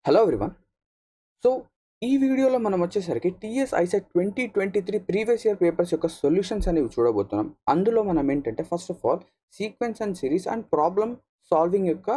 Hello everyone. So, ఈ వీడియోలో మనం వచ్చేసరికి TS ICET 2023 previous year papers యొక్క సొల్యూషన్స్ అనేవి చూడబోతున్నాం. అందులో మనం ఏంటంటే first of all sequence and series and problem solving యొక్క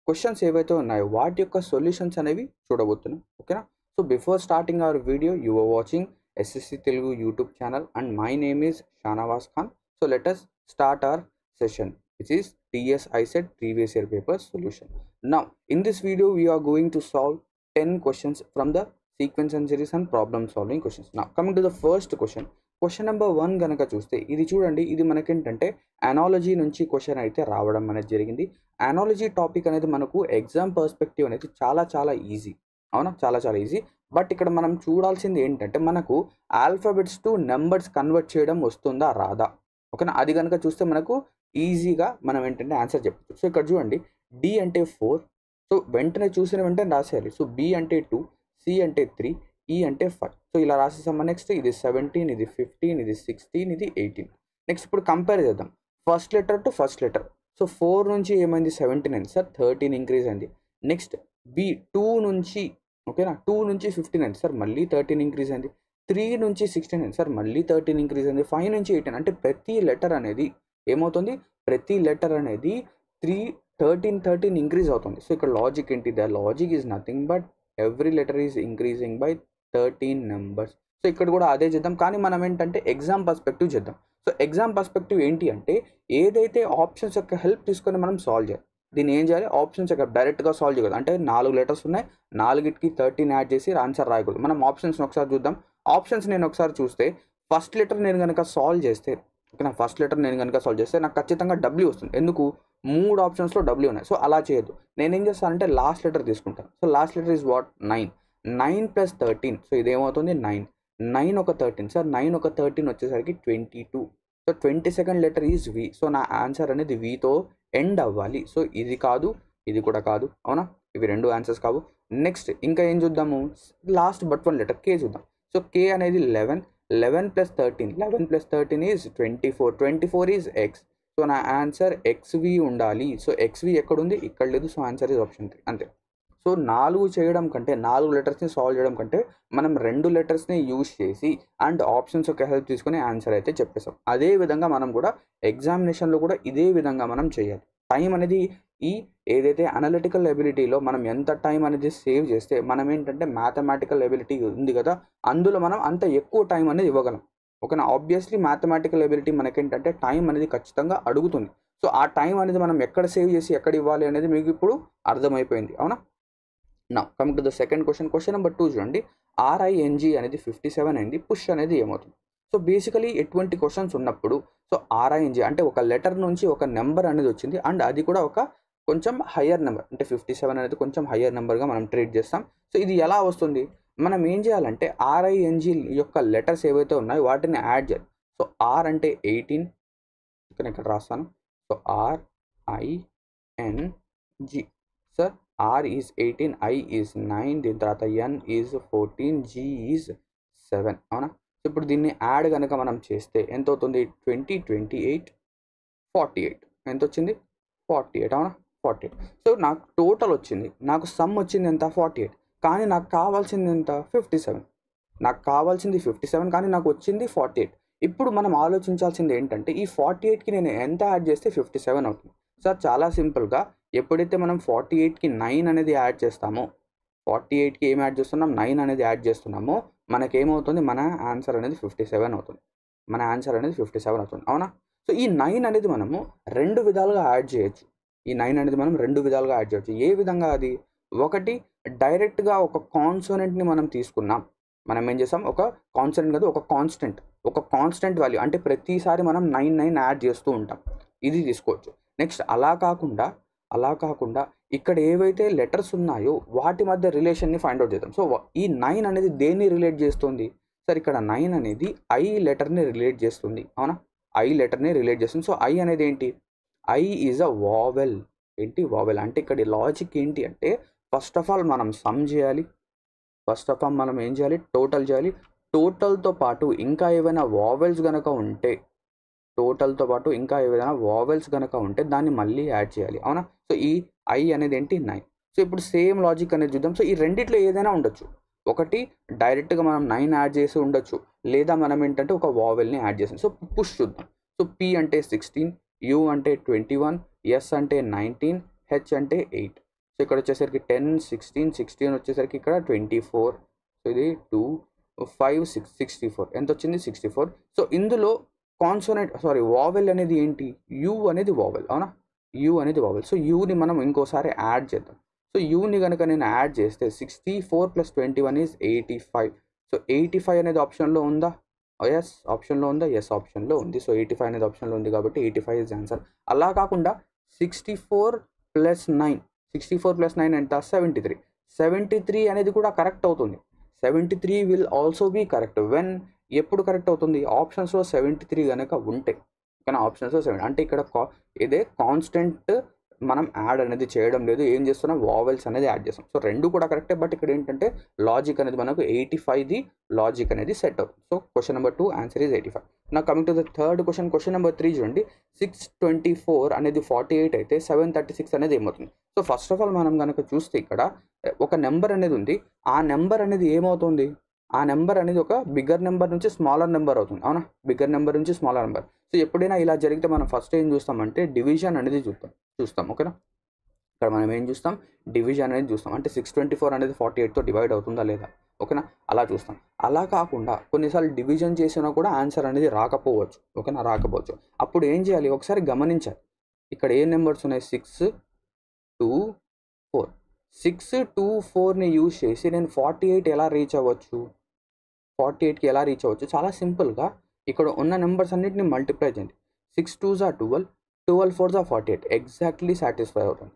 క్వెషన్స్ ఏవైతే ఉన్నాయో వాటి యొక్క సొల్యూషన్స్ అనేవి చూడబోతున్నాం. ఓకేనా? So, before starting our video you are watching SSC Telugu YouTube channel and my name is Shanavas Khan. So, let us start our session, which is TS ICET previous year paper solution. Now, in this video, we are going to solve 10 questions from the sequence and series and problem solving questions. Now, coming to the first question. Question number 1 గనక చూస్తే ఇది చూడండి, ఇది మనకేంటంటే analogy నుంచి question అయితే రావడం అనేది జరిగింది. అనాలజీ టాపిక్ అనేది మనకు ఎగ్జామ్ పర్స్పెక్టివ్ అనేది చాలా ఈజీ. అవునా? చాలా ఈజీ. బట్ ఇక్కడ మనం చూడాల్సింది ఏంటంటే మనకు ఆల్ఫాబెట్స్ టు నెంబర్స్ కన్వర్ట్ చేయడం వస్తుందా రాదా? ఓకేనా? అది కనుక చూస్తే మనకు ఈజీగా మనం ఏంటంటే ఆన్సర్ చెప్పచ్చు. సో, ఇక్కడ చూడండి, డి అంటే 4. సో, వెంటనే చూసిన వెంటనే రాసేయాలి. సో, బి అంటే 2, సి అంటే 3, ఈ అంటే 5. సో, ఇలా రాసేసామా? నెక్స్ట్ ఇది 17, ఇది 15, ఇది 16, ఇది 18. నెక్స్ట్ ఇప్పుడు కంపేర్ చేద్దాం first letter to first letter. So, 4 నుంచి ఏమైంది? 17 అయింది సార్, 13 ఇంక్రీజ్ అయింది. నెక్స్ట్ బి 2 నుంచి, ఓకేనా, 2 నుంచి 15 అయింది సార్, మళ్ళీ 13 ఇంక్రీజ్ అయింది. 3 నుంచి 16 అయింది సార్, మళ్ళీ 13 ఇంక్రీజ్ అయింది. 5 నుంచి 18 అంటే ప్రతి లెటర్ అనేది ఏమవుతుంది? ప్రతి లెటర్ అనేది 13 ఇంక్రీజ్ అవుతుంది. సో, ఇక్కడ లాజిక్ ఏంటి? The logic is nothing but every letter is increasing by 13 numbers. So, ఇక్కడ కూడా అదే చేద్దాం, కానీ మనం ఏంటంటే ఎగ్జామ్ పర్స్పెక్టివ్ చేద్దాం. సో, ఎగ్జామ్ పర్స్పెక్టివ్ ఏంటి అంటే ఏదైతే ఆప్షన్స్ యొక్క హెల్ప్ తీసుకొని మనం సాల్వ్ చేయాలి. దీన్ని ఏం చేయాలి? ఆప్షన్స్ యొక్క డైరెక్ట్గా సాల్వ్ చేయకూడదు. అంటే 4 లెటర్స్ ఉన్నాయి, 4కి 13 యాడ్ చేసి ఆన్సర్ రాయకూడదు. మనం ఆప్షన్స్ని ఒకసారి చూద్దాం. ఆప్షన్స్ నేను ఒకసారి చూస్తే ఫస్ట్ లెటర్ నేను కనుక సాల్వ్ చేస్తే, ఓకేనా, ఫస్ట్ లెటర్ నేను కనుక సాల్వ్ చేస్తే నాకు ఖచ్చితంగా డబ్ల్యూ వస్తుంది. ఎందుకు? 3 ఆప్షన్స్లో డబ్ల్యూ ఉన్నాయి. సో, అలా చేయొద్దు. నేనేం చేస్తానంటే లాస్ట్ లెటర్ తీసుకుంటాను. So, last letter is what? 9. 9 + 13. So, ఇదేమవుతుంది? 9. 9 ఒక 13 సార్, 9 ఒక 13 వచ్చేసరికి 22. So, 22nd letter is V. So, నా ఆన్సర్ అనేది వితో ఎండ్ అవ్వాలి. సో, ఇది కాదు, ఇది కూడా కాదు. అవునా? ఇవి 2 ఆన్సర్స్ కావు. నెక్స్ట్ ఇంకా ఏం చూద్దాము? లాస్ట్ బట్ 1 లెటర్ కే చూద్దాం. సో, కే అనేది 11. 11 + 13. 11 + 13 ఈజ్ 24. 24 is X. సో, నా ఆన్సర్ ఎక్స్వి ఉండాలి. సో, ఎక్స్వి ఎక్కడుంది? ఇక్కడ లేదు. So, answer is option 3. అంతే. సో, 4 చేయడం కంటే, 4 లెటర్స్ని సాల్వ్ చేయడం కంటే మనం 2 లెటర్స్ని యూజ్ చేసి అండ్ ఆప్షన్స్ యొక్క హెల్ప్ తీసుకుని ఆన్సర్ అయితే చెప్పేసాం. అదే విధంగా మనం కూడా ఎగ్జామినేషన్లో కూడా ఇదే విధంగా మనం చేయాలి. టైం అనేది ఈ ఏదైతే అనలిటికల్ ఎబిలిటీలో మనం ఎంత టైం అనేది సేవ్ చేస్తే మనం ఏంటంటే మ్యాథమెటికల్ ఎబిలిటీ ఉంది కదా, అందులో మనం అంత ఎక్కువ టైం అనేది ఇవ్వగలం. ఓకేనా? ఆబ్వియస్లీ మ్యాథమెటికల్ ఎబిలిటీ మనకేంటంటే టైం అనేది ఖచ్చితంగా అడుగుతుంది. సో, ఆ టైం అనేది మనం ఎక్కడ సేవ్ చేసి ఎక్కడ ఇవ్వాలి అనేది మీకు ఇప్పుడు అర్థమైపోయింది. అవునా? Now coming to the second question. Question number 2 చూడండి. ఆర్ఐఎన్జీ అనేది 57 అయింది. పుష్ అనేది ఏమవుతుంది? సో, బేసికలీ ఎటువంటి క్వశ్చన్స్ ఉన్నప్పుడు సో, ఆర్ఐఎన్జీ అంటే ఒక లెటర్ నుంచి ఒక నెంబర్ అనేది వచ్చింది అండ్ అది కూడా ఒక కొంచెం హయ్యర్ నెంబర్. అంటే 57 అనేది కొంచెం హయ్యర్ నెంబర్గా మనం ట్రీట్ చేస్తాం. సో, ఇది ఎలా వస్తుంది? మనం ఏం చేయాలంటే ఆర్ఐఎన్జీ యొక్క లెటర్స్ ఏవైతే ఉన్నాయో వాటిని యాడ్ చేయాలి. సో, ఆర్ అంటే 18. ఇక్కడ రాస్తాను. So, R I N G sir, R is 18, I is 9, దీని తర్వాత ఎన్ ఈజ్ 14, జీ ఈజ్ 7. అవునా? ఇప్పుడు దీన్ని యాడ్ కనుక మనం చేస్తే ఎంత అవుతుంది? 20, 28, 48. ఎంత వచ్చింది? 48. అవునా? 48. సో, నాకు టోటల్ వచ్చింది, నాకు సమ్ వచ్చింది ఎంత? 48. కానీ నాకు కావాల్సింది ఎంత? 57. నాకు కావాల్సింది 57 కానీ నాకు వచ్చింది 48. ఇప్పుడు మనం ఆలోచించాల్సింది ఏంటంటే ఈ 48కి నేను ఎంత యాడ్ చేస్తే 57 అవుతుంది? సార్, చాలా సింపుల్గా ఎప్పుడైతే మనం 48కి 9 అనేది యాడ్ చేస్తామో, 48కి ఏం యాడ్ చేస్తున్నాం? 9 అనేది యాడ్ చేస్తున్నామో మనకేమవుతుంది? మన ఆన్సర్ అనేది 57 అవుతుంది. మన ఆన్సర్ అనేది 57 అవుతుంది. అవునా? సో, ఈ 9 అనేది మనము 2 విధాలుగా యాడ్ చేయొచ్చు. ఈ 9 అనేది మనం 2 విధాలుగా యాడ్ చేయొచ్చు. ఏ విధంగా అది? ఒకటి, డైరెక్ట్గా ఒక కాన్సోనెంట్ని మనం తీసుకున్నాం. మనం ఏం చేసాం? ఒక కాన్సోనెంట్ కాదు, ఒక కాన్స్టెంట్ వాల్యూ. అంటే ప్రతిసారి మనం 9 యాడ్ చేస్తూ ఉంటాం. ఇది తీసుకోవచ్చు. నెక్స్ట్ అలా కాకుండా ఇక్కడ ఏవైతే లెటర్స్ ఉన్నాయో వాటి మధ్య రిలేషన్ని ఫైండ్ అవుట్ చేద్దాం. సో, ఈ 9 అనేది దేన్ని రిలేట్ చేస్తుంది? సార్, ఇక్కడ 9 అనేది ఐ లెటర్ని రిలేట్ చేస్తుంది. అవునా? ఐ లెటర్ని రిలేట్ చేస్తుంది. సో, ఐ అనేది ఏంటి? I is a vowel. ఏంటి? వావెల్. అంటే ఇక్కడ లాజిక్ ఏంటి అంటే ఫస్ట్ ఆఫ్ ఆల్ మనం సమ్ చేయాలి. ఫస్ట్ ఆఫ్ ఆల్ మనం ఏం చేయాలి? టోటల్ చేయాలి. టోటల్తో పాటు ఇంకా ఏవైనా వావెల్స్ గనక ఉంటే దాన్ని మళ్ళీ యాడ్ చేయాలి. అవునా? సో, ఈ ఐ అనేది ఏంటి? 9. సో ఇప్పుడు సేమ్ లాజిక్ అనేది చూద్దాం. సో ఈ రెండిట్లో ఏదైనా ఉండొచ్చు. ఒకటి డైరెక్ట్‌గా మనం 9 యాడ్ చేసి ఉండొచ్చు. లేదా మనం ఏంటంటే ఒక వావెల్‌ని యాడ్ చేసాం. సో పుష్ చూద్దాం. సో పి అంటే 16, యు అంటే 21, ఎస్ అంటే 19, హెచ్ అంటే 8. సో ఇక్కడ వచ్చేసరికి 10, 16, 16 వచ్చేసరికి ఇక్కడ 24. సో ఇది 2, 5, 6, 64. ఎంత వచ్చింది? 64. సో ఇందులో వావెల్ అనేది ఏంటి? యు అనేది వావెల్. అవునా? యు అనేది వావెల్. సో యుని మనం ఇంకోసారి యాడ్ చేద్దాం. సో యూని కనుక నేను యాడ్ చేస్తే 64 + 21 ఈజ్ 85. సో 85 అనేది ఆప్షన్లో ఉందా? ఎస్ ఆప్షన్లో ఉందా? ఎస్ ఆప్షన్లో ఉంది. సో 85 అనేది ఆప్షన్లో ఉంది కాబట్టి 85 ఈజ్ ఆన్సర్. అలా కాకుండా 64 + 9, 64 + 9 ఎంత? 73. 73 అనేది కూడా కరెక్ట్ అవుతుంది. 73 will also be correct when ఎప్పుడు కరెక్ట్ అవుతుంది? ఆప్షన్స్లో 73 కనుక ఉంటే. కానీ ఆప్షన్స్లో 7 అంటే ఇక్కడ ఇదే కాన్స్టెంట్ మనం యాడ్ అనేది చేయడం లేదు. ఏం చేస్తున్నాం? వావెల్స్ అనేది యాడ్ చేస్తాం. సో రెండు కూడా కరెక్టే. బట్ ఇక్కడ ఏంటంటే లాజిక్ అనేది మనకు 85ది లాజిక్ అనేది సెట్ అవుతుంది. So question number 2 answer is 85. నా coming to the third question. Question number 3 చూడండి. 624 అనేది 48 అయితే 736 అనేది ఏమవుతుంది? సో ఫస్ట్ ఆఫ్ ఆల్ మనం కనుక చూస్తే ఇక్కడ ఒక నెంబర్ అనేది ఉంది. ఆ నెంబర్ అనేది ఏమవుతుంది? ఆ నెంబర్ అనేది ఒక బిగ్గర్ నెంబర్ నుంచి స్మాలర్ నెంబర్ అవుతుంది. అవునా? బిగ్గర్ నెంబర్ నుంచి స్మాలర్ నెంబర్. సో ఎప్పుడైనా ఇలా జరిగితే మనం ఫస్ట్ ఏం చూస్తామంటే డివిజన్ అనేది చూస్తాం. ఓకేనా? ఇక్కడ మనం ఏం చూస్తాం? డివిజన్ అనేది చూస్తాం. అంటే 624 అనేది 48తో డివైడ్ అవుతుందా లేదా? ఓకేనా? అలా చూస్తాం. అలా కాకుండా కొన్నిసార్లు డివిజన్ చేసినా కూడా ఆన్సర్ అనేది రాకపోవచ్చు. ఓకేనా? రాకపోవచ్చు. అప్పుడు ఏం చేయాలి? ఒకసారి గమనించాలి. ఇక్కడ ఏ నెంబర్స్ ఉన్నాయి? 6, 2, 4. 6, 2, 4ని యూజ్ చేసి నేను 48 ఎలా రీచ్ అవ్వచ్చు? 48కి ఎలా రీచ్ అవ్వచ్చు? చాలా సింపుల్గా ఇక్కడ ఉన్న నెంబర్స్ అన్నిటిని మల్టిప్లై చేయండి. 6 2s are 12, 12 4s are 48. Exactly satisfy అవుతుంది.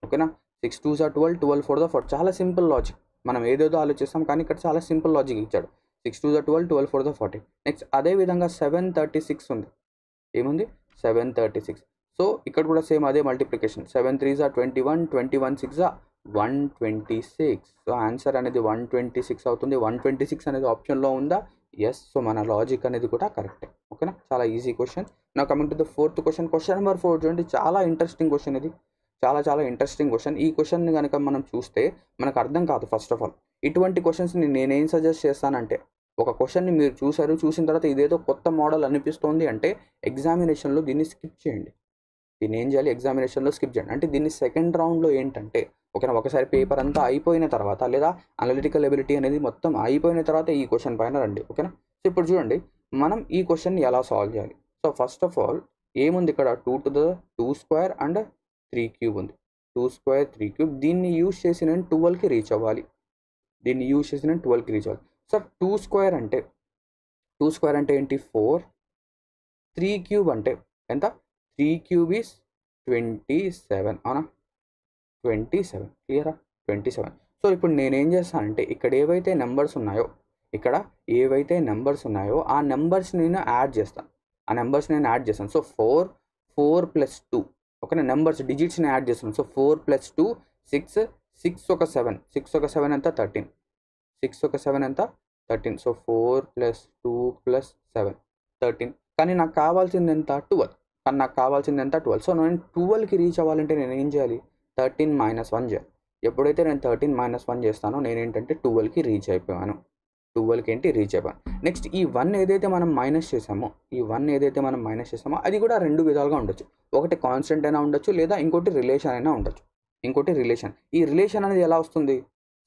ఓకేనా? 6 2s are 12, 12 4s are 40. చాలా సింపుల్ లాజిక్. మనం ఏదేదో ఆలోచిస్తాం కానీ ఇక్కడ చాలా సింపుల్ లాజిక్ ఇచ్చాడు. 6 2s are 12, 12 4s are 40. Next అదేవిధంగా 736 ఉంది. ఏముంది? 736. సో ఇక్కడ కూడా సేమ్ అదే multiplication. 7 3s are 21, 21 6s are 126. So answer అనేది 126 అవుతుంది. 126 అనేది ఆప్షన్లో ఉందా? ఎస్. సో మన లాజిక్ అనేది కూడా కరెక్టే. ఓకేనా? చాలా ఈజీ క్వశ్చన్. నా coming to the fourth question. Question number 4 చూడండి. చాలా ఇంట్రెస్టింగ్ క్వశ్చన్ ఇది. చాలా ఇంట్రెస్టింగ్ క్వశ్చన్. ఈ క్వశ్చన్ని కనుక మనం చూస్తే మనకు అర్థం కాదు ఫస్ట్ ఆఫ్ ఆల్. ఇటువంటి క్వశ్చన్స్ని నేనేం సజెస్ట్ చేస్తానంటే, ఒక క్వశ్చన్ని మీరు చూసిన తర్వాత ఇదేదో కొత్త మోడల్ అనిపిస్తోంది అంటే ఎగ్జామినేషన్లో దీన్ని స్కిప్ చేయండి. దీన్ని ఏం చేయాలి? ఎగ్జామినేషన్లో స్కిప్ చేయండి. అంటే దీన్ని సెకండ్ రౌండ్లో ఏంటంటే ఓకేనా, ఒకసారి పేపర్ అంతా అయిపోయిన తర్వాత లేదా అనలిటికల్ ఎబిలిటీ అనేది మొత్తం అయిపోయిన తర్వాత ఈ క్వశ్చన్ పైన రండి. ఓకేనా? సో ఇప్పుడు చూడండి మనం ఈ క్వశ్చన్ని ఎలా సాల్వ్ చేయాలి. సో ఫస్ట్ ఆఫ్ ఆల్ ఏముంది ఇక్కడ? 2² అండ్ 3³ ఉంది. 2² 3³ దీన్ని యూజ్ చేసి నేను 12కి రీచ్ అవ్వాలి. సో 2² అంటే ఏంటి? 4. 3³ అంటే ఎంత? 3³ ఈజ్ 27. అవునా? 27. క్లియరా? 27. సో ఇప్పుడు నేనేం చేస్తానంటే ఇక్కడ ఏవైతే నెంబర్స్ ఉన్నాయో ఆ నెంబర్స్ని నేను యాడ్ చేస్తాను. సో 4 + 2 ఓకేనా? నెంబర్స్ డిజిట్స్ని యాడ్ చేస్తాను. సో 4 + 2 6, 6 ఒక 7, 6 ఒక 7 ఎంత? 13. 6 ఒక 7 ఎంత? 13. సో 4 + 2 + 7 13. కానీ నాకు కావాల్సింది ఎంత? 12. సో నేను 12కి రీచ్ అవ్వాలంటే నేను ఏం చేయాలి? 13 - 1 చేయాలి. ఎప్పుడైతే నేను 13 - 1 చేస్తానో నేనేంటంటే 12కి రీచ్ అయిపోయాను. నెక్స్ట్ ఈ 1 ఏదైతే మనం మైనస్ చేసామో అది కూడా రెండు విధాలుగా ఉండొచ్చు. ఒకటి కాన్స్టెంట్ అయినా ఉండొచ్చు, లేదా ఇంకోటి రిలేషన్ అయినా ఉండొచ్చు. ఈ రిలేషన్ అనేది ఎలా వస్తుంది?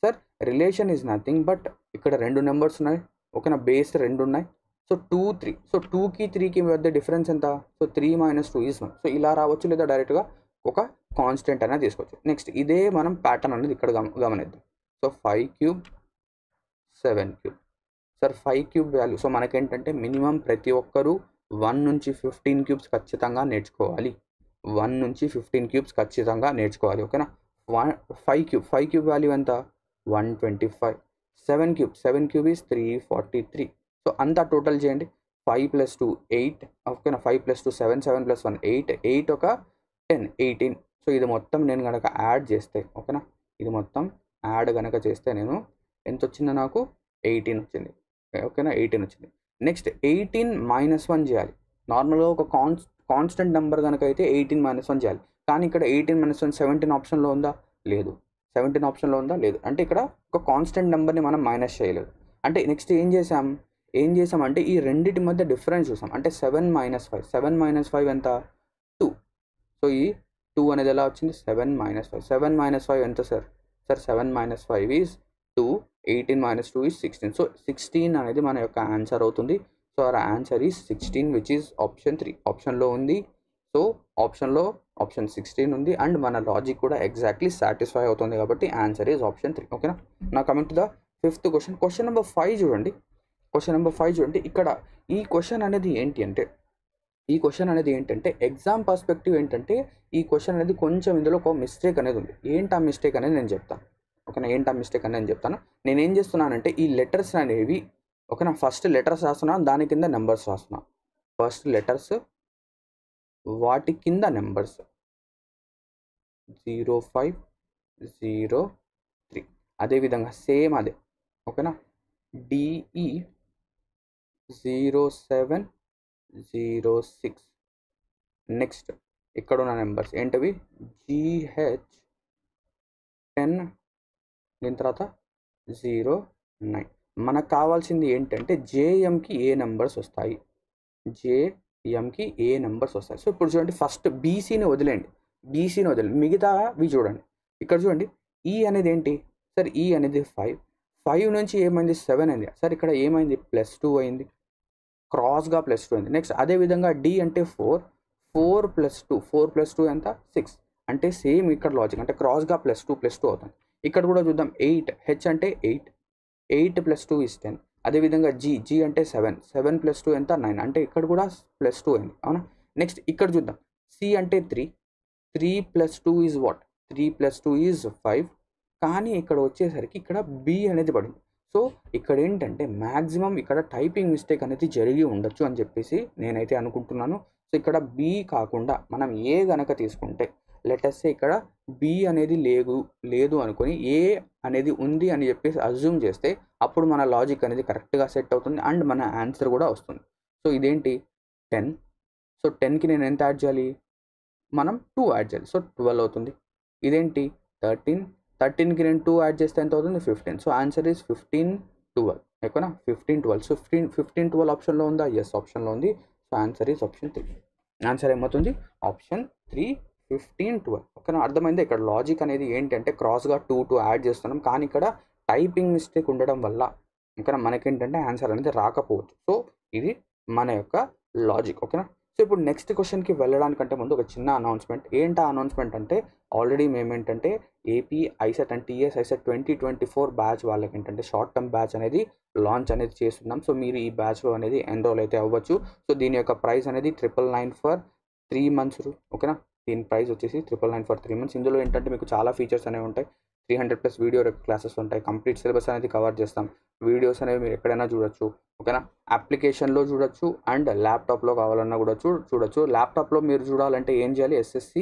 Sir relation is nothing but ఇక్కడ 2 నెంబర్స్ ఉన్నాయి. ఓకేనా? బేస్ 2 ఉన్నాయి. సో 2 3. సో 2కి 3కి మధ్య డిఫరెన్స్ ఎంత? So 3 - 2 is 1. సో ఇలా రావచ్చు, లేదా డైరెక్ట్గా ఒక కాన్స్టెంట్ అయినా తీసుకోవచ్చు. నెక్స్ట్ ఇదే మనం ప్యాటర్న్ అనేది ఇక్కడ గమనిద్దాం. So 5³ 7³ sir 5³ value. సో మనకేంటంటే మినిమం ప్రతి ఒక్కరూ 1 నుంచి 15 క్యూబ్స్ ఖచ్చితంగా నేర్చుకోవాలి. 1 నుంచి 15 క్యూబ్స్ ఖచ్చితంగా నేర్చుకోవాలి. ఓకేనా? 5³ వాల్యూ ఎంత? 125. 7³ ఈజ్ 343. సో అంతా టోటల్ చేయండి. 5 + 2 8. ఓకేనా? 5 + 2 7, 7 + 1 8, 8 ఒక 10 18. సో ఇది మొత్తం నేను కనుక యాడ్ చేస్తే ఓకేనా, ఇది మొత్తం యాడ్ కనుక చేస్తే నేను ఎంత వచ్చిందో నాకు 18 వచ్చింది. ఓకేనా? 18 వచ్చింది. నెక్స్ట్ 18 - 1 చేయాలి. నార్మల్గా ఒక కాన్స్టెంట్ నెంబర్ కనుక అయితే 18 - 1 చేయాలి. కానీ ఇక్కడ 18 - 1 17 ఆప్షన్లో ఉందా? లేదు. 17 ఆప్షన్లో ఉందా? లేదు. అంటే ఇక్కడ ఒక కాన్స్టెంట్ నెంబర్ని మనం మైనస్ చేయలేదు. అంటే నెక్స్ట్ ఏం చేసామంటే ఈ రెండిటి మధ్య డిఫరెన్స్ చూసాం. అంటే 7 - 5, 7 - 5 ఎంత? 2. సో ఈ 2 అనేది ఎలా వచ్చింది? 7 - 5. 7 - 5 ఎంత సార్? 7 - 5 ఈజ్ 2. 18 - 2 ఈజ్ 16. సో 16 అనేది మన యొక్క ఆన్సర్ అవుతుంది. So our answer is 16 which is option 3. ఆప్షన్లో ఉంది. సో ఆప్షన్ 16 ఉంది అండ్ మన లాజిక్ కూడా ఎగ్జాక్ట్లీ సాటిస్ఫై అవుతుంది కాబట్టి ఆన్సర్ ఈజ్ ఆప్షన్ 3. ఓకేనా? నా coming to the 5th question. Question number 5 చూడండి. ఇక్కడ ఈ క్వశ్చన్ అనేది ఏంటంటే ఎగ్జామ్ పర్స్పెక్టివ్ ఏంటంటే ఈ క్వశ్చన్ అనేది కొంచెం ఇందులో ఒక మిస్టేక్ అనేది ఉంది. ఏంటి ఆ మిస్టేక్ అనేది నేను చెప్తాను. ఓకేనా? నేనేం చేస్తున్నానంటే ఈ లెటర్స్ అనేవి ఓకేనా, ఫస్ట్ లెటర్స్ రాస్తున్నాను, దాని కింద నెంబర్స్ రాస్తున్నాను. ఫస్ట్ లెటర్స్, వాటి కింద నెంబర్స్ 0, 5, 0, 3. అదేవిధంగా సేమ్ అదే ఓకేనా, DE 0, 7, 0, 6. నెక్స్ట్ ఇక్కడ ఉన్న నెంబర్స్ ఏంటవి? GH 10, దీని తర్వాత 0, 9. మనకు కావాల్సింది ఏంటంటే JMకి ఏ నెంబర్స్ వస్తాయి. సో ఇప్పుడు చూడండి, ఫస్ట్ బీసీని వదిలేండి, మిగతావి చూడండి. ఇక్కడ చూడండి, ఈ అనేది ఏంటి సార్? ఈ అనేది 5 నుంచి ఏమైంది? 7 అయింది సార్. ఇక్కడ ఏమైంది? +2 అయింది, క్రాస్గా +2 అయింది. నెక్స్ట్ అదేవిధంగా D అంటే 4 + 2 ఎంత? 6. అంటే సేమ్ ఇక్కడ లాజిక్, అంటే క్రాస్గా +2 అవుతుంది. ఇక్కడ కూడా చూద్దాం, 8, H అంటే 8 + 2 = 10. అదేవిధంగా G అంటే 7 + 2 ఎంత? 9. అంటే ఇక్కడ కూడా +2 అయింది, అవునా? నెక్స్ట్ ఇక్కడ చూద్దాం, C అంటే 3 + 2 ఈజ్ వాట్? 3 + 2 ఈజ్ 5. కానీ ఇక్కడ వచ్చేసరికి ఇక్కడ B అనేది పడింది. సో ఇక్కడ ఏంటంటే మ్యాక్సిమం ఇక్కడ టైపింగ్ మిస్టేక్ అనేది జరిగి ఉండొచ్చు అని చెప్పేసి నేనైతే అనుకుంటున్నాను. సో ఇక్కడ B కాకుండా మనం ఏ గనక తీసుకుంటే, లెటర్స్ ఇక్కడ B అనేది లేదు అనుకొని A అనేది ఉంది అని చెప్పేసి అజ్యూమ్ చేస్తే అప్పుడు మన లాజిక్ అనేది కరెక్ట్గా సెట్ అవుతుంది అండ్ మన ఆన్సర్ కూడా వస్తుంది. సో ఇదేంటి? 10. సో 10కి నేను ఎంత యాడ్ చేయాలి? మనం 2 యాడ్ చేయాలి. సో 12 అవుతుంది. ఇదేంటి? 13కి నేను 2 యాడ్ చేస్తే ఎంత అవుతుంది? 15. So answer is 15, 12. ఓకేనా? 15, 12. సో 15, 12 ఆప్షన్లో ఉందా? ఎస్, ఆప్షన్లో ఉంది. So answer is option 3. Answer ఏమవుతుంది? ఆప్షన్ 3, 15, 12. ఓకేనా? అర్థమైందా? ఇక్కడ లాజిక్ అనేది ఏంటంటే క్రాస్గా 2 యాడ్ చేస్తున్నాం, కానీ ఇక్కడ టైపింగ్ మిస్టేక్ ఉండడం వల్ల ఓకేనా మనకేంటంటే ఆన్సర్ అనేది రాకపోవచ్చు. సో ఇది మన యొక్క లాజిక్. ఓకేనా? సో ఇప్పుడు నెక్స్ట్ క్వశ్చన్కి వెళ్ళడానికంటే ముందు ఒక చిన్న అనౌన్స్మెంట్. ఏంటా అనౌన్స్మెంట్ అంటే, ఆల్రెడీ మేమేంటంటే AP ICET and TS ICET 2024 batch వాళ్ళకి ఏంటంటే షార్ట్ టర్మ్ బ్యాచ్ అనేది లాంచ్ అనేది చేస్తున్నాం. సో మీరు ఈ బ్యాచ్లో అనేది ఎన్రోల్ అయితే అవ్వచ్చు. సో దీని యొక్క ప్రైస్ అనేది 999 ఫర్ 3 months. ఓకేనా? దీని ప్రైస్ వచ్చేసి 999 ఫర్ 3 months. ఇందులో ఏంటంటే మీకు చాలా ఫీచర్స్ అనేవి ఉంటాయి. 300+ వీడియో క్లాసెస్ ఉంటాయి. కంప్లీట్ సిలబస్ అనేది కవర్ చేస్తాం. వీడియోస్ అనేవి మీరు ఎక్కడైనా చూడొచ్చు. ఓకేనా? అప్లికేషన్లో చూడొచ్చు అండ్ ల్యాప్టాప్లో కావాలన్నా కూడా చూడొచ్చు. ల్యాప్టాప్లో మీరు చూడాలంటే ఏం చేయాలి? SSC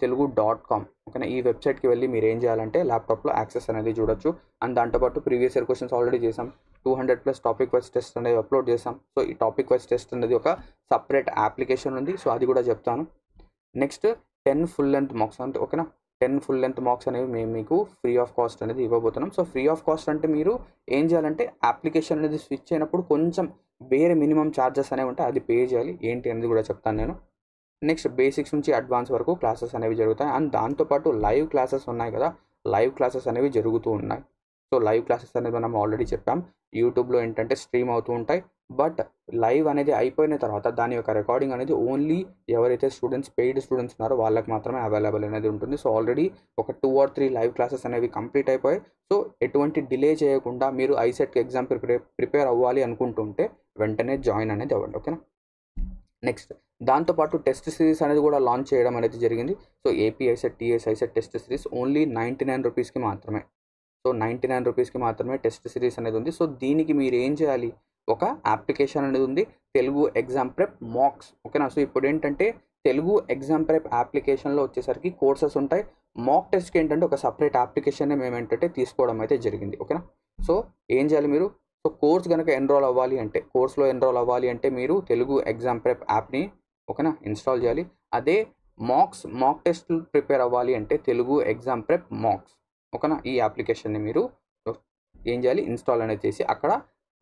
telugu.com. ఓకేనా? ఈ వెబ్సైట్కి వెళ్ళి మీరు ఏం చేయాలంటే ల్యాప్టాప్లో యాక్సెస్ అనేది చూడొచ్చు. అండ్ దాంతోపాటు ప్రీవియస్ ఇయర్ క్వశ్చన్స్ ఆల్రెడీ చేసాం. 200+ టాపిక్ వైజ్ టెస్ట్ అనేది అప్లోడ్ చేసాం. సో ఈ టాపిక్ వైజ్ టెస్ట్ అనేది ఒక సపరేట్ అప్లికేషన్ ఉంది. సో అది కూడా చెప్తాను. నెక్స్ట్ 10 ఫుల్ లెంత్ మార్క్స్ అంటే ఓకేనా, 10 ఫుల్ లెంత్ మార్క్స్ అనేవి మేము మీకు ఫ్రీ ఆఫ్ కాస్ట్ అనేది ఇవ్వబోతున్నాం. సో ఫ్రీ ఆఫ్ కాస్ట్ అంటే మీరు ఏం చేయాలంటే అప్లికేషన్ అనేది స్విచ్ అయినప్పుడు కొంచెం వేరే మినిమం ఛార్జెస్ అనేవి ఉంటాయి, అది పే చేయాలి. ఏంటి అనేది కూడా చెప్తాను నేను. నెక్స్ట్ బేసిక్స్ నుంచి అడ్వాన్స్ వరకు క్లాసెస్ అనేవి జరుగుతాయి. అండ్ దాంతోపాటు లైవ్ క్లాసెస్ ఉన్నాయి కదా, లైవ్ క్లాసెస్ అనేవి జరుగుతూ ఉన్నాయి. సో లైవ్ క్లాసెస్ అనేది మనం ఆల్రెడీ చెప్పాం. యూట్యూబ్లో ఏంటంటే స్ట్రీమ్ అవుతూ ఉంటాయి. బట్ లైవ్ అనేది అయిపోయిన తర్వాత దాని యొక్క రికార్డింగ్ అనేది ఓన్లీ ఎవరైతే పెయిడ్ స్టూడెంట్స్ ఉన్నారో వాళ్ళకి మాత్రమే అవైలబుల్ అనేది ఉంటుంది. సో ఆల్రెడీ ఒక 2 or 3 లైవ్ క్లాసెస్ అనేవి కంప్లీట్ అయిపోయాయి. సో ఎటువంటి డిలే చేయకుండా మీరు ఐసెట్కి ఎగ్జామ్ ప్రిపేర్ అవ్వాలి అనుకుంటుంటే వెంటనే జాయిన్ అనేది అవ్వండి. ఓకేనా? నెక్స్ట్ దాంతోపాటు టెస్ట్ సిరీస్ అనేది కూడా లాంచ్ చేయడం అనేది జరిగింది. So AP ICET TS ICET test series only 99 రూపీస్కి మాత్రమే. సో 99 రూపీస్కి మాత్రమే టెస్ట్ సిరీస్ అనేది ఉంది. సో దీనికి మీరు ఏం చేయాలి? ఒక అప్లికేషన్ అనేది ఉంది, తెలుగు ఎగ్జామ్ ప్రెప్ మాక్స్. ఓకేనా? సో ఇప్పుడు ఏంటంటే తెలుగు ఎగ్జామ్ ప్రెప్ అప్లికేషన్లో వచ్చేసరికి కోర్సెస్ ఉంటాయి. మాక్ టెస్ట్కి ఏంటంటే ఒక సపరేట్ అప్లికేషన్ మేము ఏంటంటే తీసుకోవడం అయితే జరిగింది. ఓకేనా? సో ఏం చేయాలి మీరు? సో కోర్స్లో ఎన్రోల్ అవ్వాలి అంటే మీరు తెలుగు ఎగ్జామ్ ప్రెప్ యాప్ని ఓకేనా ఇన్స్టాల్ చేయాలి. అదే మాక్ టెస్ట్లు ప్రిపేర్ అవ్వాలి అంటే తెలుగు ఎగ్జామ్ ప్రెప్ మాక్స్, ఓకేనా. ఈ అప్లికేషన్ని మీరు ఏం చేయాలి, ఇన్స్టాల్ అనేది చేసి అక్కడ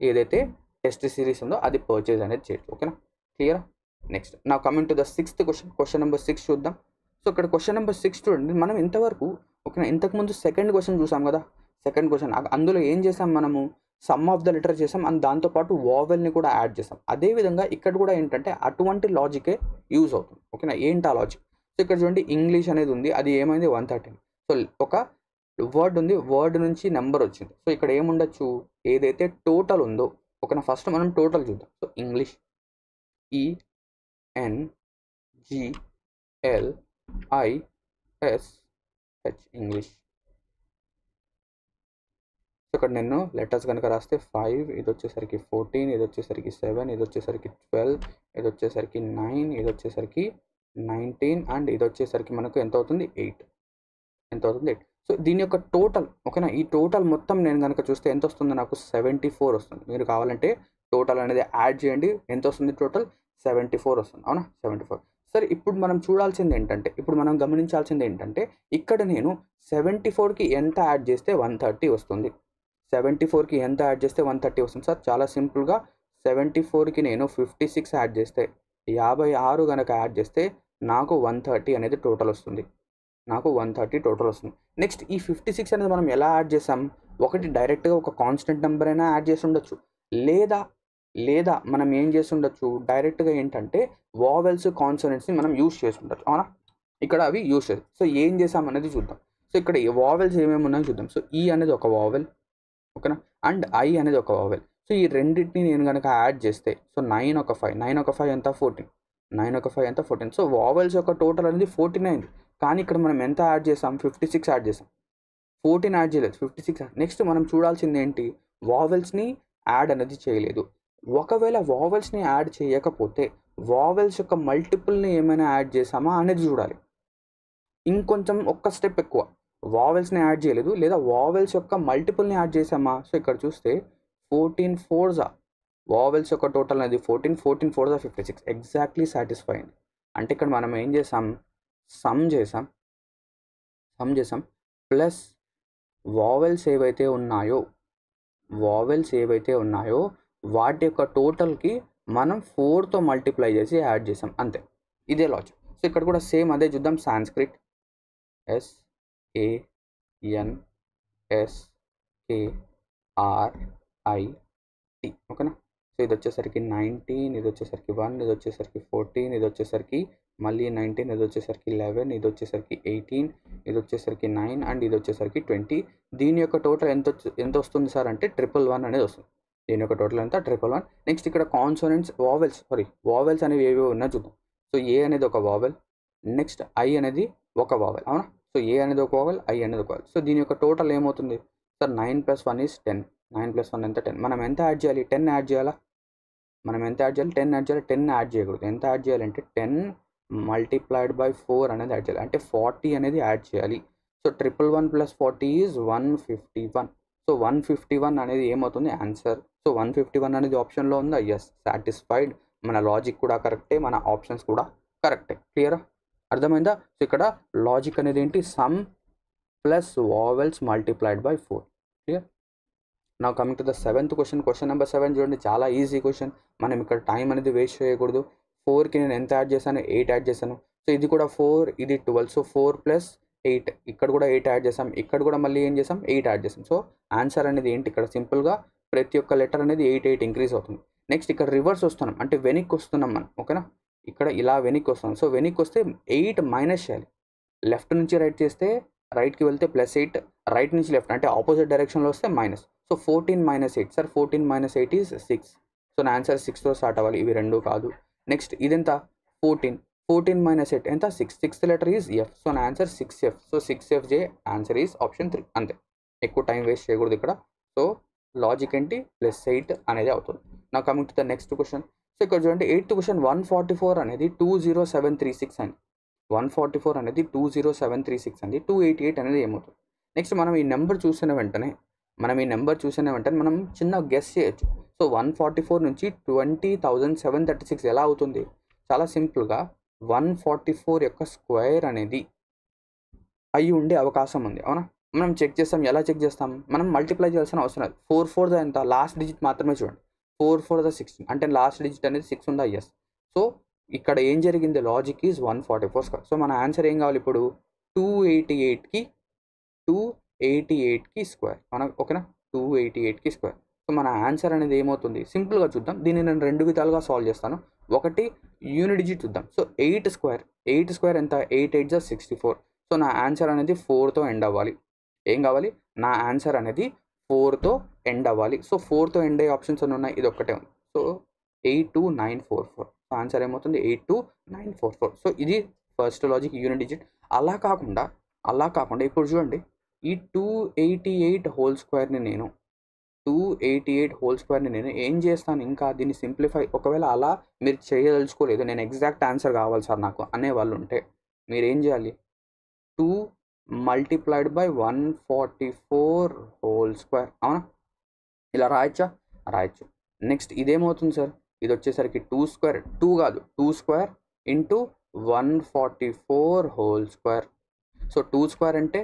ఏదైతే టెస్ట్ సిరీస్ ఉందో అది పర్చేజ్ అనేది చేయొచ్చు, ఓకేనా. క్లియర్. నెక్స్ట్ నా coming to the 6th question number 6 చూద్దాం. సో ఇక్కడ క్వశ్చన్ నెంబర్ 6 చూడండి. మనం ఇంతవరకు ఓకేనా ఇంతకుముందు సెకండ్ క్వశ్చన్ చూసాం కదా. సెకండ్ క్వశ్చన్ అందులో ఏం చేసాం, మనము సమ్ ఆఫ్ ద లెటర్ చేసాం అండ్ దాంతోపాటు వావెల్ని కూడా యాడ్ చేసాం. అదేవిధంగా ఇక్కడ కూడా ఏంటంటే అటువంటి లాజికే యూజ్ అవుతుంది, ఓకేనా. ఏంటి ఆ లాజిక్? సో ఇక్కడ చూడండి ఇంగ్లీష్ అనేది ఉంది, అది ఏమైంది 113. సో ఒక వర్డ్ ఉంది, వర్డ్ నుంచి నెంబర్ వచ్చింది. సో ఇక్కడ ఏముండొచ్చు, ఏదైతే టోటల్ ఉందో ఓకేనా. ఫస్ట్ మనం టోటల్ చూద్దాం. So English ENGLISH English. So ఇక్కడ నేను లెటర్స్ కనుక రాస్తే 5, ఇది వచ్చేసరికి 14, ఇది వచ్చేసరికి 7, ఇది వచ్చేసరికి 12, ఇది వచ్చేసరికి 9, ఇది వచ్చేసరికి 19 అండ్ ఇది వచ్చేసరికి మనకు ఎంత అవుతుంది 8. ఎంత అవుతుంది 8. సో దీని యొక్క టోటల్ ఓకేనా, ఈ టోటల్ మొత్తం నేను కనుక చూస్తే ఎంత వస్తుంది, నాకు 74 వస్తుంది. మీరు కావాలంటే టోటల్ అనేది యాడ్ చేయండి, ఎంత వస్తుంది టోటల్ 74 వస్తుంది, అవునా. 74. సరే ఇప్పుడు మనం చూడాల్సింది ఏంటంటే, ఇప్పుడు మనం గమనించాల్సింది ఏంటంటే ఇక్కడ నేను 74కి ఎంత యాడ్ చేస్తే 130 వస్తుంది. 74కి ఎంత యాడ్ చేస్తే 130 వస్తుంది సార్? చాలా సింపుల్గా 74కి నేను 56 యాడ్ చేస్తే 56 కనుక యాడ్ చేస్తే నాకు 130 అనేది టోటల్ వస్తుంది. నాకు 130 టోటల్ వస్తుంది. నెక్స్ట్ ఈ 56 అనేది మనం ఎలా యాడ్ చేసాం, ఒకటి డైరెక్ట్గా ఒక కాన్స్టెంట్ నెంబర్ అయినా యాడ్ చేసి ఉండొచ్చు, లేదా మనం ఏం చేసి ఉండొచ్చు డైరెక్ట్గా ఏంటంటే వావెల్స్ కాన్సోనెంట్స్ని మనం యూస్ చేసి ఉండొచ్చు, అవునా. ఇక్కడ అవి యూస్ చేసి సో ఏం చేసాం అనేది చూద్దాం. సో ఇక్కడ వావెల్స్ ఏమేమి ఉన్నాయో చూద్దాం. సో ఈ అనేది ఒక వావెల్ ఓకేనా, అండ్ ఐ అనేది ఒక వావెల్. సో ఈ రెండింటిని నేను కనుక యాడ్ చేస్తే సో 9 ఒక 5, 9 ఒక 5 ఎంత 14, 9 ఒక 5 ఎంత 14. సో వావెల్స్ యొక్క టోటల్ అనేది 49. కానీ ఇక్కడ మనం ఎంత యాడ్ చేసాం, 56 యాడ్ చేసాం, 14 యాడ్ చేయలేదు, 56. నెక్స్ట్ మనం చూడాల్సింది ఏంటి, వావెల్స్ని యాడ్ అనేది చేయలేదు. ఒకవేళ వావెల్స్ని యాడ్ చేయకపోతే వావెల్స్ యొక్క మల్టిపుల్ని ఏమైనా యాడ్ చేసామా అనేది చూడాలి. ఇంకొంచెం ఒక్క స్టెప్ ఎక్కువ, వావెల్స్ని యాడ్ చేయలేదు లేదా వావెల్స్ యొక్క మల్టిపుల్ని యాడ్ చేసామా. సో ఇక్కడ చూస్తే 14 4s వావెల్స్ యొక్క టోటల్ అనేది 14, 14 4s 56, ఎగ్జాక్ట్లీ సాటిస్ఫైయింగ్. అంటే ఇక్కడ మనం ఏం చేసాం, సమ్ చేసాం ప్లస్ వావెల్స్ ఏవైతే ఉన్నాయో వాటి యొక్క టోటల్కి మనం 4తో మల్టిప్లై చేసి యాడ్ చేసాం, అంతే. ఇదే లాజిక్. సో ఇక్కడ కూడా సేమ్ అదే చూద్దాం. సాంస్క్రిట్ SANSKRIT ఓకేనా. సో ఇది వచ్చేసరికి 19, ఇది వచ్చేసరికి 1, ఇది వచ్చేసరికి 14, ఇది వచ్చేసరికి మళ్ళీ 19, ఇది వచ్చేసరికి 11, ఇది వచ్చేసరికి 18, ఇది వచ్చేసరికి 9 అండ్ ఇది వచ్చేసరికి 20. దీని యొక్క టోటల్ ఎంత వస్తుంది సార్ అంటే 111 అనేది వస్తుంది. దీని యొక్క టోటల్ ఎంత 111. నెక్స్ట్ ఇక్కడ కాన్సోనెంట్స్ వావెల్స్ అనేవి ఏవి ఉన్నా చూద్దాం. సో ఏ అనేది ఒక వావెల్, నెక్స్ట్ ఐ అనేది ఒక వావెల్, అవునా. సో ఏ అనేది ఒక వావెల్, ఐ అనేది ఒక వావెల్. సో దీని యొక్క టోటల్ ఏమవుతుంది సార్, 9 + 1 = 10. 9 + 1 ఎంత 10. మనం ఎంత యాడ్ చేయాలి, 10 యాడ్ చేయాలా. 10 యాడ్ చేయకూడదు. ఎంత యాడ్ చేయాలంటే 10 × 4 అనేది యాడ్ చేయాలి, అంటే 40 అనేది యాడ్ చేయాలి. సో 111 + 40 = 151. సో 151 అనేది ఏమవుతుంది ఆన్సర్. సో 151 అనేది ఆప్షన్లో ఉందా, ఎస్, సాటిస్ఫైడ్. మన లాజిక్ కూడా కరెక్టే, మన ఆప్షన్స్ కూడా కరెక్టే. క్లియరా, అర్థమైందా. సో ఇక్కడ లాజిక్ అనేది ఏంటి, sum plus vowels multiplied by 4. Clear. నా coming to the 7th question number 7 చూడండి. చాలా ఈజీ క్వశ్చన్. మనం ఇక్కడ టైం అనేది వేస్ట్ చేయకూడదు. 4కి నేను ఎంత యాడ్ చేశాను, 8 యాడ్ చేశాను. సో ఇది కూడా 4, ఇది 12. సో 4 + 8, ఇక్కడ కూడా 8 యాడ్ చేసాం, ఇక్కడ కూడా మళ్ళీ ఏం చేసాం 8 యాడ్ చేసాం. సో ఆన్సర్ అనేది ఏంటి, ఇక్కడ సింపుల్గా ప్రతి ఒక్క లెటర్ అనేది 8 ఇంక్రీజ్ అవుతుంది. నెక్స్ట్ ఇక్కడ రివర్స్ వస్తున్నాం, అంటే వెనక్కి వస్తున్నాం మనం, ఓకేనా. ఇక్కడ ఇలా వెనక్కి వస్తాం. సో వెనక్కి వస్తే 8 మైనస్ చేయాలి. లెఫ్ట్ నుంచి రైట్ చేస్తే రైట్కి వెళ్తే +8, రైట్ నుంచి లెఫ్ట్ అంటే ఆపోజిట్ డైరెక్షన్లో వస్తే మైనస్. So 14 - 8 sir, 14 - 8 = 6. సో నా ఆన్సర్ 6తో స్టార్ట్ అవ్వాలి, ఇవి రెండు కాదు. నెక్స్ట్ ఇదెంత 14 - 8 ఎంత 6. 6th letter is F. So నా answer 6F. So 6FJ answer is option 3, అంతే. ఎక్కువ టైం వేస్ట్ చేయకూడదు ఇక్కడ. సో లాజిక్ ఏంటి, +8 అనేది అవుతుంది. నా coming to the next question. So ఇక్కడ చూడండి 8th క్వశ్చన్. 144 అనేది 20736 అండి. 144 అనేది 20736 అండి. 288 అనేది ఏమవుతుంది. నెక్స్ట్ మనం ఈ నెంబర్ చూసిన వెంటనే మనం చిన్న గెస్ చేయొచ్చు. సో 144 నుంచి 20,736 ఎలా అవుతుంది, చాలా సింపుల్గా 144 యొక్క స్క్వేర్ అనేది అయి ఉండే అవకాశం ఉంది, అవునా? మనం చెక్ చేస్తాం. ఎలా చెక్ చేస్తాం? మనం మల్టిప్లై చేయాల్సిన అవసరం లేదు. 4 4 ఎంత? లాస్ట్ డిజిట్ మాత్రమే చూడండి. 4 4 16 అంటే లాస్ట్ డిజిట్ అనేది 6 ఉందా? ఎస్. సో ఇక్కడ ఏం జరిగింది? Logic is 144 square. సో మన ఆన్సర్ ఏం కావాలి ఇప్పుడు? 288కి 288కి స్క్వేర్. ఓకేనా? 288కి స్క్వేర్. సో మన ఆన్సర్ అనేది ఏమవుతుంది? సింపుల్గా చూద్దాం. దీన్ని నేను 2 విధాలుగా సాల్వ్ చేస్తాను. ఒకటి యూనిట్ డిజిట్ చూద్దాం. సో 8 స్క్వేర్ ఎంత? 8 8 జా 64. సో నా ఆన్సర్ అనేది 4తో ఎండ్ అవ్వాలి. ఏం కావాలి? నా ఆన్సర్ అనేది 4తో ఎండ్ అవ్వాలి. సో 4తో ఎండ్ అయ్యే ఆప్షన్స్ అన్నీ ఉన్నాయి, ఇది ఒక్కటే ఉంది. సో 82944. సో ఆన్సర్ ఏమవుతుంది? 82944. సో ఇది ఫస్ట్ లాజిక్, యూనిట్ డిజిట్. అలా కాకుండా ఇప్పుడు చూడండి, ఈ 288 హోల్ స్క్వేర్ని నేను ఏం చేస్తాను? ఇంకా దీన్ని సింప్లిఫై, ఒకవేళ అలా మీరు చేయదలుచుకోలేదు, నేను ఎగ్జాక్ట్ ఆన్సర్ కావాలి సార్ నాకు అనే వాళ్ళు ఉంటే మీరు ఏం చేయాలి? 2 మల్టిప్లైడ్ బై 144 హోల్ స్క్వేర్, అవునా? ఇలా రాయొచ్చా? రాయొచ్చు. నెక్స్ట్ ఇదేమవుతుంది సార్? ఇది వచ్చేసరికి 2 స్క్వేర్, 2 కాదు 2 square into 144 whole square. So 2 square అంటే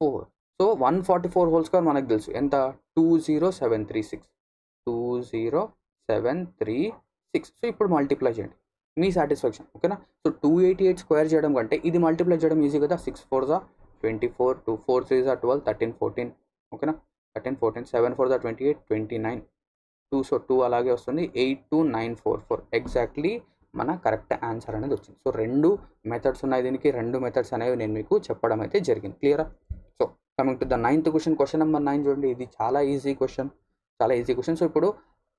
4. సో 144 హోల్ స్క్వేర్ మనకు తెలుసు ఎంత? 20736. 20736. సో ఇప్పుడు మల్టిప్లై చేయండి మీ సాటిస్ఫాక్షన్, ఓకేనా? సో 288 స్క్వేర్ చేయడం కంటే ఇది మల్టిప్లై చేయడం ఈజీ కదా. 6 4 జా 24, 2 4 3 జా 12, 13 14, ఓకేనా? 13 14, 7 4 జా 28, 29, 2. సో 2 అలాగే వస్తుంది. 82944 ఎగ్జాక్ట్లీ మన కరెక్ట్ ఆన్సర్ అనేది వచ్చింది. సో 2 మెథడ్స్ ఉన్నాయి దీనికి. 2 మెథడ్స్ అనేవి నేను మీకు చెప్పడం అయితే జరిగింది. క్లియరా? So coming to the 9th question. Question number 9 చూడండి. ఇది చాలా ఈజీ క్వశ్చన్. సో ఇప్పుడు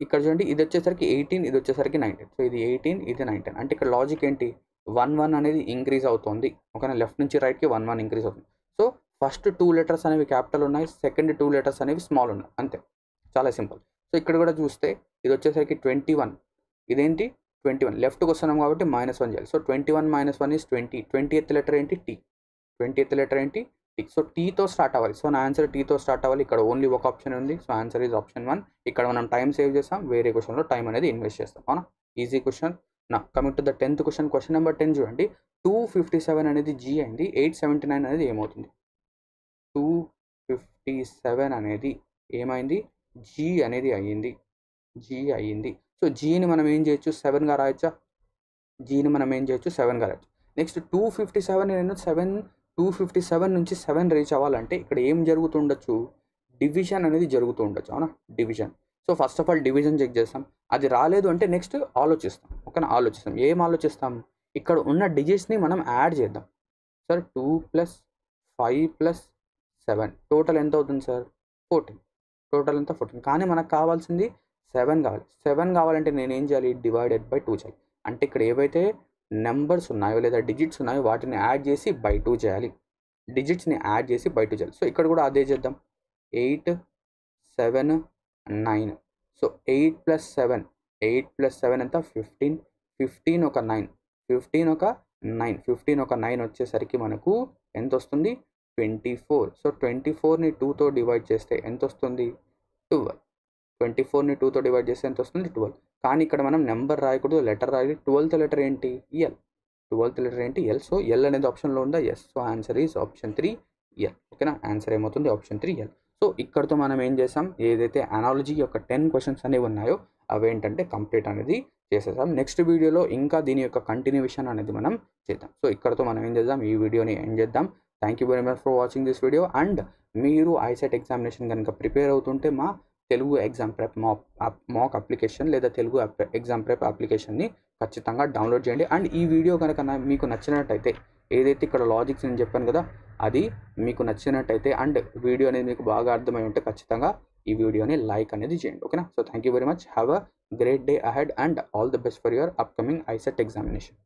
ఇక్కడ చూడండి, ఇది వచ్చేసరికి 18, ఇది వచ్చేసరికి 19. సో ఇది 18, ఇది 19. అంటే ఇక్కడ లాజిక్ ఏంటి? 1 1 అనేది ఇంక్రీజ్ అవుతుంది, ఓకేనా? లెఫ్ట్ నుంచి రైట్కి 1 1 ఇంక్రీజ్ అవుతుంది. సో ఫస్ట్ 2 లెటర్స్ అనేవి క్యాపిటల్ ఉన్నాయి, సెకండ్ 2 లెటర్స్ అనేవి స్మాల్ ఉన్నాయి, అంతే. చాలా సింపుల్. సో ఇక్కడ కూడా చూస్తే ఇది వచ్చేసరికి 21, ఇదేంటి 21. లెఫ్ట్కి వస్తున్నాం కాబట్టి -1 చేయాలి. So 21 - 1 is 20. 20th లెటర్ ఏంటి? టీ. 20th లెటర్ ఏంటి? టీ. సో టీతో స్టార్ట్ అవ్వాలి. సో నా ఆన్సర్ టీతో స్టార్ట్ అవ్వాలి. ఇక్కడ ఓన్లీ ఒక ఆప్షన్ ఉంది. So answer is option 1. ఇక్కడ మనం టైం సేవ్ చేస్తాం, వేరే క్వశ్చన్లో టైం అనేది ఇన్వెస్ట్ చేస్తాం, అవునా? Easy question. నా coming to the 10th question. Question number 10 చూడండి. 257 అనేది జీ అయింది, 879 అనేది ఏమవుతుంది? 257 అనేది ఏమైంది? జీ అనేది అయ్యింది. సో జీని మనం ఏం చేయొచ్చు? 7గా రాయొచ్చా? జీని మనం ఏం చేయొచ్చు? 7గా రాయొచ్చు. నెక్స్ట్ 257 నేను 257 నుంచి 7 రీచ్ అవ్వాలంటే ఇక్కడ ఏం జరుగుతుండొచ్చు? డివిజన్ అనేది జరుగుతూ ఉండొచ్చు, అవునా? Division. So first of all division check చేస్తాం. అది రాలేదు అంటే నెక్స్ట్ ఆలోచిస్తాం, ఓకేనా? ఏం ఆలోచిస్తాం? ఇక్కడ ఉన్న డిజిట్స్ని మనం యాడ్ చేద్దాం. సార్ 2 + 5 + 7 టోటల్ ఎంత అవుతుంది సార్? 14. టోటల్ ఎంత? 14. కానీ మనకు కావాల్సింది 7 కావాలి. 7 కావాలంటే నేను ఏం చేయాలి? డివైడెడ్ బై 2 చేయాలి. అంటే ఇక్కడ ఏవైతే నెంబర్స్ ఉన్నాయో లేదా డిజిట్స్ ఉన్నాయో వాటిని యాడ్ చేసి బై 2 చేయాలి. డిజిట్స్ని యాడ్ చేసి బై 2 చేయాలి. సో ఇక్కడ కూడా అదే చేద్దాం. 8 7 9. సో 8 + 7 ఎంత? 15. 15 ఒక 9. 15 ఒక 9 వచ్చేసరికి మనకు ఎంత వస్తుంది? 24. సో 24ని 2తో డివైడ్ చేస్తే ఎంత వస్తుంది? 12. 24ని 2తో డివైడ్ చేస్తే ఎంత వస్తుంది? 12. కానీ ఇక్కడ మనం నెంబర్ రాయకూడదు, లెటర్ రాయాలి. 12th లెటర్ ఏంటి? ఎల్. 12th లెటర్ ఏంటి? ఎల్. సో ఎల్ అనేది ఆప్షన్లో ఉందా? Yes. So answer is option 3 L, ఓకేనా? ఆన్సర్ ఏమవుతుంది? Option 3 L. సో ఇక్కడతో మనం ఏం చేసాం? ఏదైతే అనాలజీ యొక్క 10 క్వశ్చన్స్ అనేవి ఉన్నాయో అవేంటంటే కంప్లీట్ అనేది చేసేసాం. నెక్స్ట్ వీడియోలో ఇంకా దీని యొక్క కంటిన్యూషన్ అనేది మనం చేద్దాం. సో ఇక్కడతో మనం ఏం చేద్దాం? ఈ వీడియోని ఎండ్ చేద్దాం. Thank you very much for watching this video. And మీరు ఐసెట్ ఎగ్జామినేషన్ కనుక ప్రిపేర్ అవుతుంటే మా తెలుగు ఎగ్జామ్ ప్రెప్ మాక్ అప్లికేషన్ లేదా తెలుగు ఎగ్జామ్ ప్రెప్ అప్లికేషన్ని ఖచ్చితంగా డౌన్లోడ్ చేయండి. అండ్ ఈ వీడియో కనుక మీకు నచ్చినట్టయితే, ఏదైతే ఇక్కడ లాజిక్స్ నేను చెప్పాను కదా, అది మీకు నచ్చినట్టయితే అండ్ వీడియో అనేది మీకు బాగా అర్థమై ఉంటే ఖచ్చితంగా ఈ వీడియోని లైక్ అనేది చేయండి, ఓకేనా? So thank you very much. Have a great day ahead and all the best for your upcoming ICET examination.